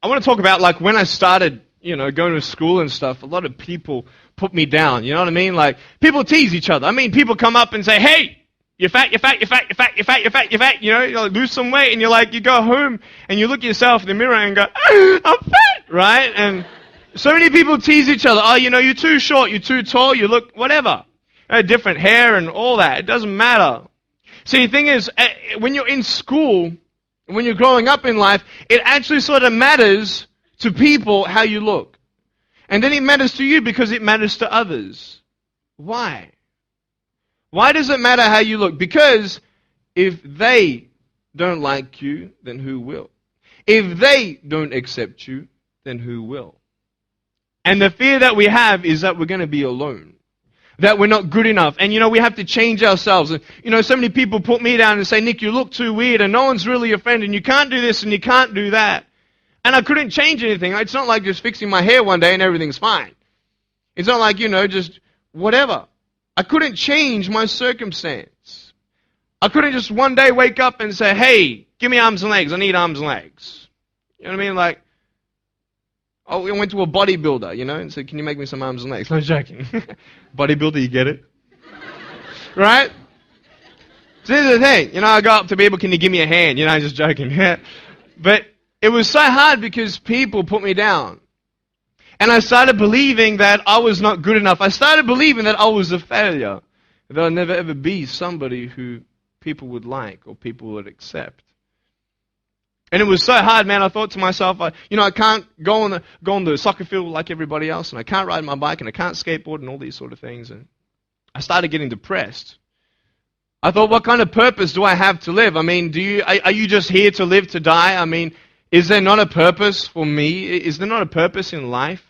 I want to talk about like when I started, going to school and stuff, a lot of people put me down, you know what I mean? Like, people tease each other. I mean, people come up and say, hey, you're fat, you're fat, you're fat, you're fat, you're fat, you're fat, you're fat, you like, lose some weight, and you go home and you look at yourself in the mirror and go, I'm fat, right? And so many people tease each other. Oh, you're too short, you're too tall, you look, whatever. Different hair and all that. It doesn't matter. See, the thing is, when you're in school, when you're growing up in life, it actually sort of matters to people how you look. And then it matters to you because it matters to others. Why? Why does it matter how you look? Because if they don't like you, then who will? If they don't accept you, then who will? And the fear that we have is that we're going to be alone. That we're not good enough. And we have to change ourselves. And so many people put me down and say, Nick, you look too weird and no one's really your friend and you can't do this and you can't do that. And I couldn't change anything. It's not like just fixing my hair one day and everything's fine. It's not like, just whatever. I couldn't change my circumstance. I couldn't just one day wake up and say, hey, give me arms and legs. I need arms and legs. You know what I mean? Like, I went to a bodybuilder, and said, can you make me some arms and legs? No, joking. Bodybuilder, you get it? Right? So here's the thing. I go up to people, can you give me a hand? I'm just joking. But it was so hard because people put me down. And I started believing that I was not good enough. I started believing that I was a failure. That I'd never ever be somebody who people would like or people would accept. And it was so hard, man. I thought to myself, I can't go on the soccer field like everybody else, and I can't ride my bike, and I can't skateboard, and all these sort of things. And I started getting depressed. I thought, what kind of purpose do I have to live? I mean, are you just here to live to die? I mean, is there not a purpose for me? Is there not a purpose in life?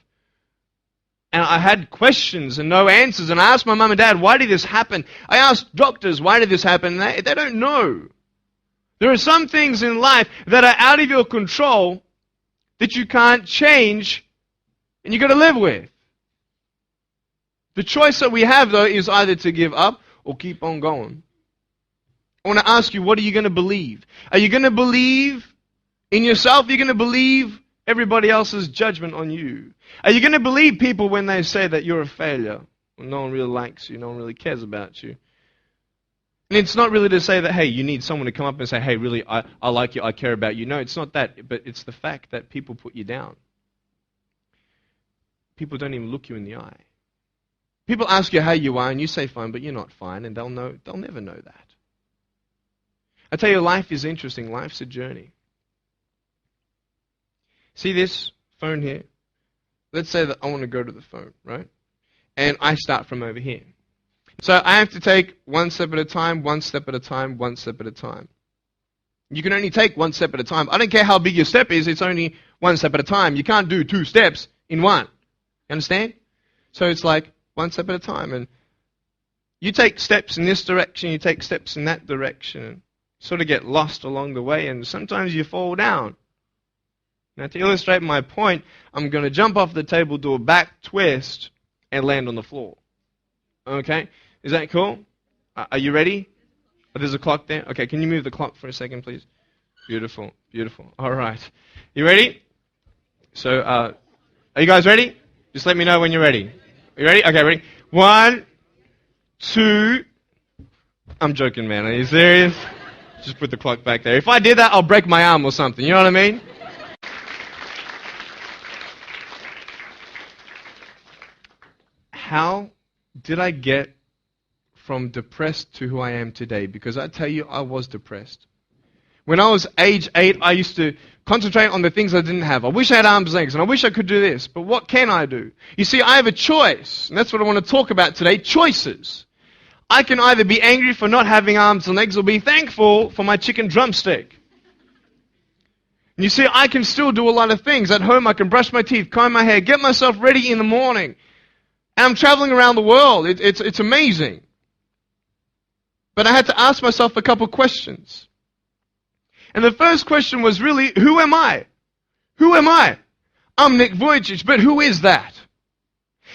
And I had questions and no answers. And I asked my mum and dad, why did this happen? I asked doctors, why did this happen? They don't know. There are some things in life that are out of your control that you can't change and you've got to live with. The choice that we have, though, is either to give up or keep on going. I want to ask you, what are you going to believe? Are you going to believe in yourself? Are you going to believe everybody else's judgment on you? Are you going to believe people when they say that you're a failure? When no one really likes you, no one really cares about you. And it's not really to say that, hey, you need someone to come up and say, hey, really, I like you, I care about you. No, it's not that, but it's the fact that people put you down. People don't even look you in the eye. People ask you how you are, and you say fine, but you're not fine, and they'll never know that. I tell you, life is interesting. Life's a journey. See this phone here? Let's say that I want to go to the phone, right? And I start from over here. So I have to take one step at a time, one step at a time, one step at a time. You can only take one step at a time. I don't care how big your step is, it's only one step at a time. You can't do two steps in one. You understand? So it's like one step at a time. And you take steps in this direction, you take steps in that direction. Sort of get lost along the way, and sometimes you fall down. Now, to illustrate my point, I'm going to jump off the table, do a back twist, and land on the floor. Okay? Is that cool? Are you ready? Oh, there's a clock there. Okay, can you move the clock for a second, please? Beautiful, beautiful. All right. You ready? So, are you guys ready? Just let me know when you're ready. Are you ready? Okay, ready? 1, 2. I'm joking, man. Are you serious? Just put the clock back there. If I did that, I'll break my arm or something. You know what I mean? How did I get from depressed to who I am today? Because I tell you, I was depressed. When I was age 8, I used to concentrate on the things I didn't have. I wish I had arms and legs, and I wish I could do this. But what can I do? You see, I have a choice. And that's what I want to talk about today. Choices. I can either be angry for not having arms and legs or be thankful for my chicken drumstick. And you see, I can still do a lot of things. At home, I can brush my teeth, comb my hair, get myself ready in the morning. And I'm traveling around the world. It's amazing. But I had to ask myself a couple questions. And the first question was really, who am I? Who am I? I'm Nick Vujicic, but who is that?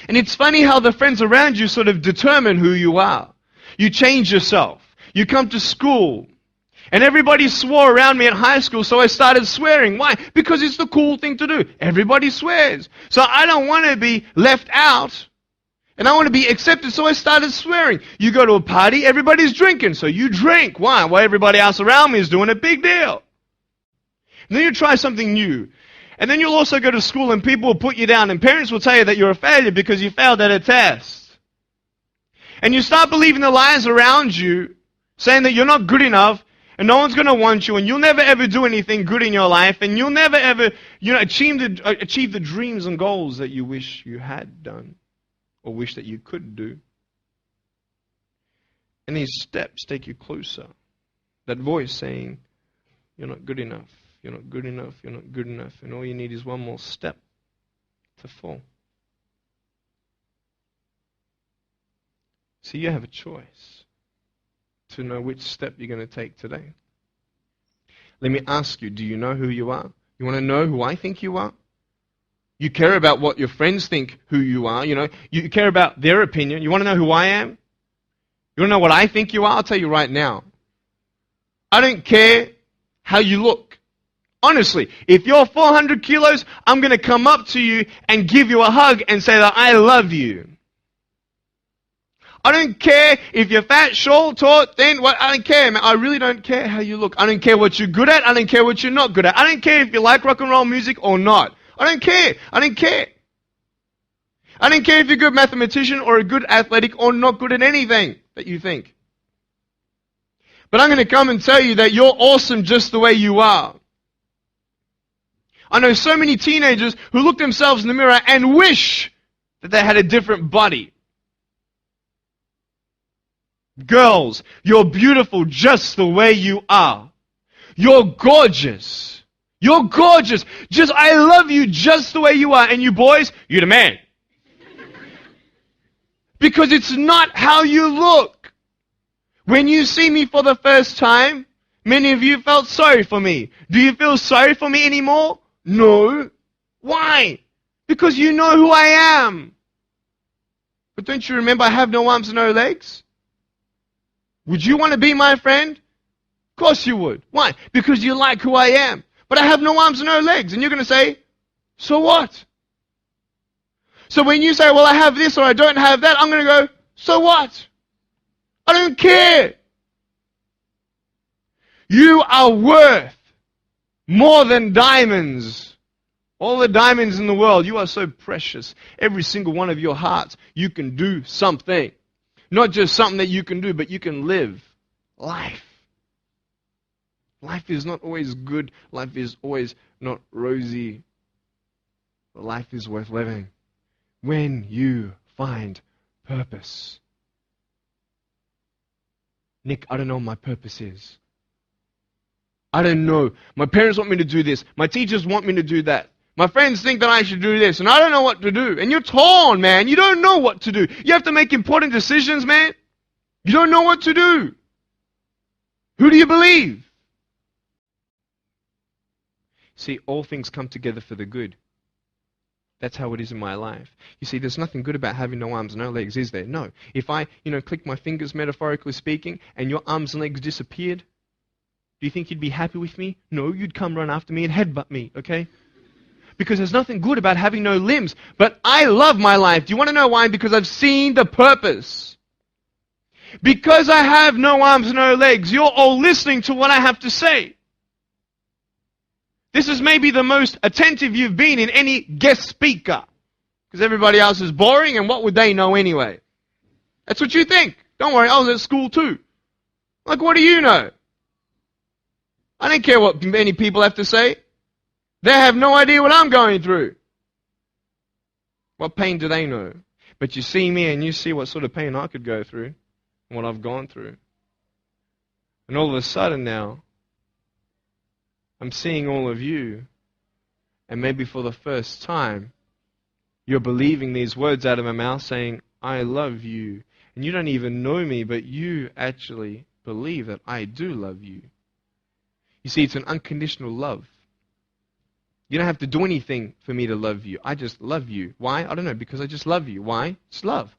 And it's funny how the friends around you sort of determine who you are. You change yourself. You come to school. And everybody swore around me at high school, so I started swearing. Why? Because it's the cool thing to do. Everybody swears. So I don't want to be left out. And I want to be accepted, so I started swearing. You go to a party, everybody's drinking, so you drink. Why? Well, everybody else around me is doing a big deal. And then you try something new. And then you'll also go to school and people will put you down, and parents will tell you that you're a failure because you failed at a test. And you start believing the lies around you, saying that you're not good enough, and no one's going to want you, and you'll never ever do anything good in your life, and you'll never ever, achieve the dreams and goals that you wish you had done, or wish that you could do. And these steps take you closer. That voice saying, you're not good enough, you're not good enough, you're not good enough, and all you need is one more step to fall. So you have a choice to know which step you're going to take today. Let me ask you, do you know who you are? You want to know who I think you are? You care about what your friends think who you are. You care about their opinion. You want to know who I am? You want to know what I think you are? I'll tell you right now. I don't care how you look. Honestly, if you're 400 kilos, I'm going to come up to you and give you a hug and say that I love you. I don't care if you're fat, short, tall, thin. I don't care, man. I really don't care how you look. I don't care what you're good at. I don't care what you're not good at. I don't care if you like rock and roll music or not. I don't care. I don't care. I don't care if you're a good mathematician or a good athletic or not good at anything that you think. But I'm going to come and tell you that you're awesome just the way you are. I know so many teenagers who look themselves in the mirror and wish that they had a different body. Girls, you're beautiful just the way you are. You're gorgeous. You're gorgeous. I love you just the way you are. And you boys, you're the man. Because it's not how you look. When you see me for the first time, many of you felt sorry for me. Do you feel sorry for me anymore? No. Why? Because you know who I am. But don't you remember I have no arms and no legs? Would you want to be my friend? Of course you would. Why? Because you like who I am. But I have no arms and no legs. And you're going to say, so what? So when you say, well, I have this or I don't have that, I'm going to go, so what? I don't care. You are worth more than diamonds. All the diamonds in the world, you are so precious. Every single one of your hearts, you can do something. Not just something that you can do, but you can live life. Life is not always good. Life is always not rosy. But life is worth living when you find purpose. Nick, I don't know what my purpose is. I don't know. My parents want me to do this. My teachers want me to do that. My friends think that I should do this, and I don't know what to do. And you're torn, man. You don't know what to do. You have to make important decisions, man. You don't know what to do. Who do you believe? See, all things come together for the good. That's how it is in my life. You see, there's nothing good about having no arms and no legs, is there? No. If I, click my fingers, metaphorically speaking, and your arms and legs disappeared, do you think you'd be happy with me? No, you'd come run after me and headbutt me, okay? Because there's nothing good about having no limbs. But I love my life. Do you want to know why? Because I've seen the purpose. Because I have no arms and no legs, you're all listening to what I have to say. This is maybe the most attentive you've been in any guest speaker. Because everybody else is boring, and what would they know anyway? That's what you think. Don't worry, I was at school too. Like, what do you know? I don't care what many people have to say. They have no idea what I'm going through. What pain do they know? But you see me and you see what sort of pain I could go through and what I've gone through. And all of a sudden now, I'm seeing all of you, and maybe for the first time, you're believing these words out of my mouth saying, I love you. And you don't even know me, but you actually believe that I do love you. You see, it's an unconditional love. You don't have to do anything for me to love you. I just love you. Why? I don't know, because I just love you. Why? It's love.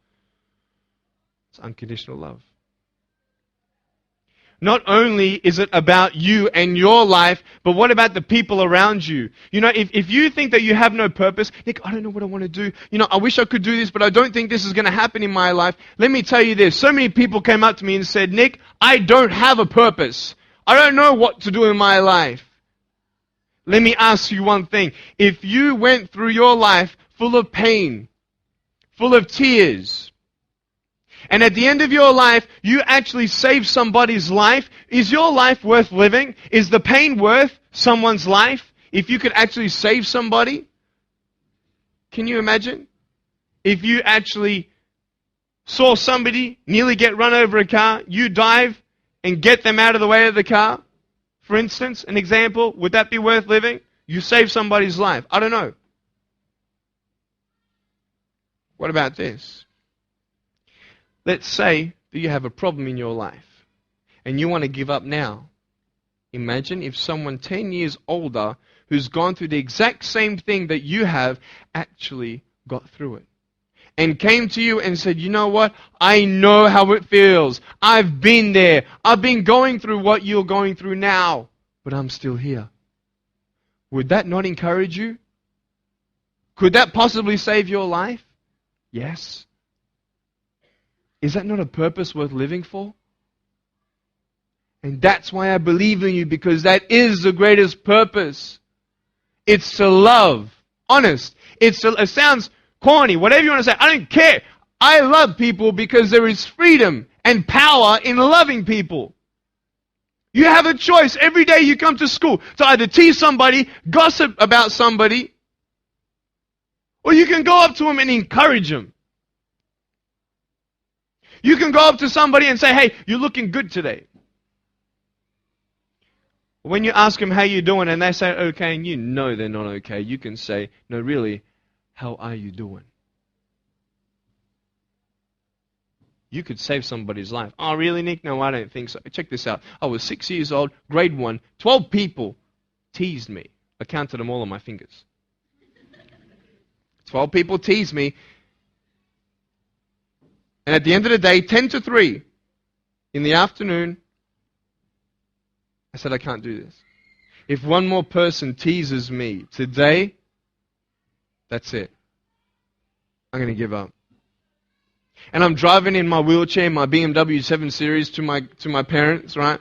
It's unconditional love. not only is it about you and your life, but what about the people around you? You know, if you think that you have no purpose, Nick, I don't know what I want to do. You know, I wish I could do this, but I don't think this is going to happen in my life. Let me tell you this. So many people came up to me and said, Nick, I don't have a purpose. I don't know what to do in my life. Let me ask you one thing. If you went through your life full of pain, full of tears, and at the end of your life, you actually saved somebody's life, is your life worth living? Is the pain worth someone's life? If you could actually save somebody? Can you imagine? If you actually saw somebody nearly get run over a car, you dive and get them out of the way of the car, for instance, an example, would that be worth living? You save somebody's life. I don't know. What about this? Let's say that you have a problem in your life and you want to give up now. Imagine if someone 10 years older who's gone through the exact same thing that you have actually got through it and came to you and said, you know what? I know how it feels. I've been there. I've been going through what you're going through now, but I'm still here. Would that not encourage you? Could that possibly save your life? Yes. Is that not a purpose worth living for? And that's why I believe in you, because that is the greatest purpose. It's to love. Honest. It sounds corny, whatever you want to say. I don't care. I love people because there is freedom and power in loving people. You have a choice every day you come to school to either tease somebody, gossip about somebody, or you can go up to them and encourage them. You can go up to somebody and say, hey, you're looking good today. When you ask them how you doing and they say okay and you know they're not okay, you can say, no, really, how are you doing? You could save somebody's life. Oh, really, Nick? No, I don't think so. Check this out. I was 6 years old, grade 1, 12 people teased me. I counted them all on my fingers. 12 people teased me. And at the end of the day, 10 to 3 in the afternoon, I said, I can't do this. If one more person teases me today, that's it. I'm going to give up. And I'm driving in my wheelchair, my BMW 7 Series to my parents, right?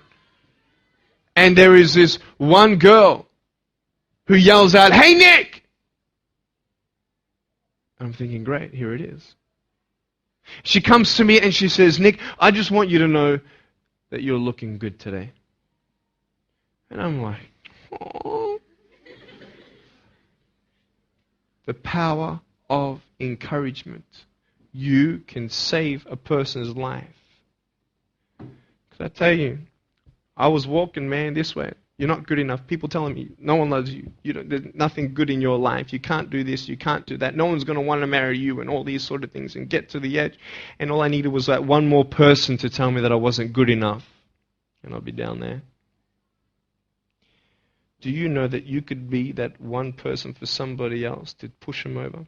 And there is this one girl who yells out, hey, Nick! And I'm thinking, great, here it is. She comes to me and she says, Nick, I just want you to know that you're looking good today. And I'm like, oh. The power of encouragement. You can save a person's life. Because I tell you, I was walking, man, this way. You're not good enough. People telling me, no one loves you. There's nothing good in your life. You can't do this. You can't do that. No one's going to want to marry you and all these sort of things and get to the edge. And all I needed was that one more person to tell me that I wasn't good enough. And I'll be down there. Do you know that you could be that one person for somebody else to push them over?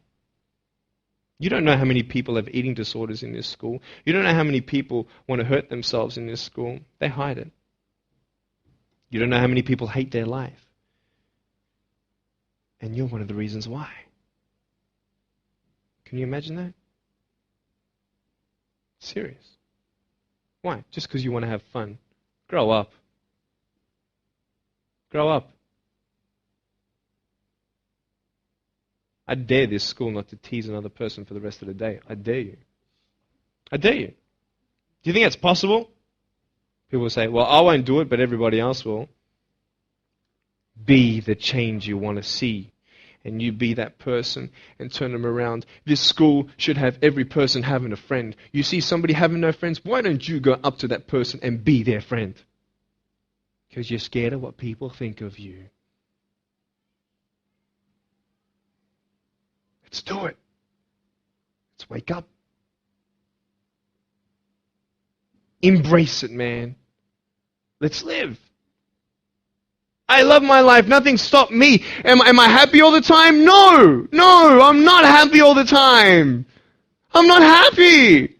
You don't know how many people have eating disorders in this school. You don't know how many people want to hurt themselves in this school. They hide it. You don't know how many people hate their life. And you're one of the reasons why. Can you imagine that? Serious. Why? Just because you want to have fun. Grow up. Grow up. I dare this school not to tease another person for the rest of the day. I dare you. I dare you. Do you think that's possible? People will say, well, I won't do it, but everybody else will. Be the change you want to see. And you be that person and turn them around. This school should have every person having a friend. You see somebody having no friends, why don't you go up to that person and be their friend? Because you're scared of what people think of you. Let's do it. Let's wake up. Embrace it, man. Let's live. I love my life. Nothing stopped me. Am I happy all the time? No. No, I'm not happy all the time. I'm not happy.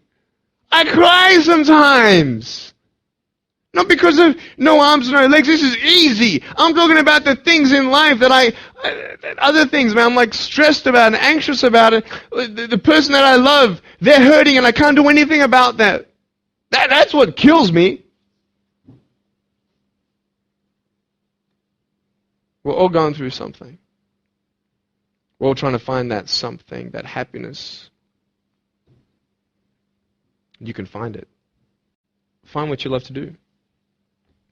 I cry sometimes. Not because of no arms, no legs. This is easy. I'm talking about the things in life that other things, man, I'm like stressed about and anxious about it. The person that I love, they're hurting and I can't do anything about that. That's what kills me. We're all going through something. We're all trying to find that something, that happiness. You can find it. Find what you love to do.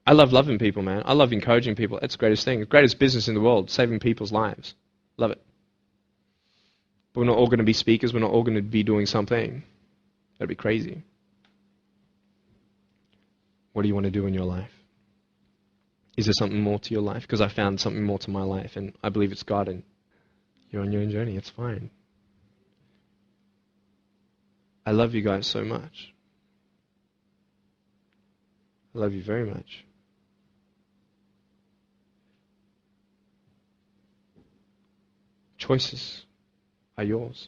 I love loving people, man. I love encouraging people. That's the greatest thing. The greatest business in the world, saving people's lives. Love it. But we're not all going to be speakers. We're not all going to be doing something. That'd be crazy. What do you want to do in your life? Is there something more to your life? Because I found something more to my life, and I believe it's God, and you're on your own journey. It's fine. I love you guys so much. I love you very much. Choices are yours.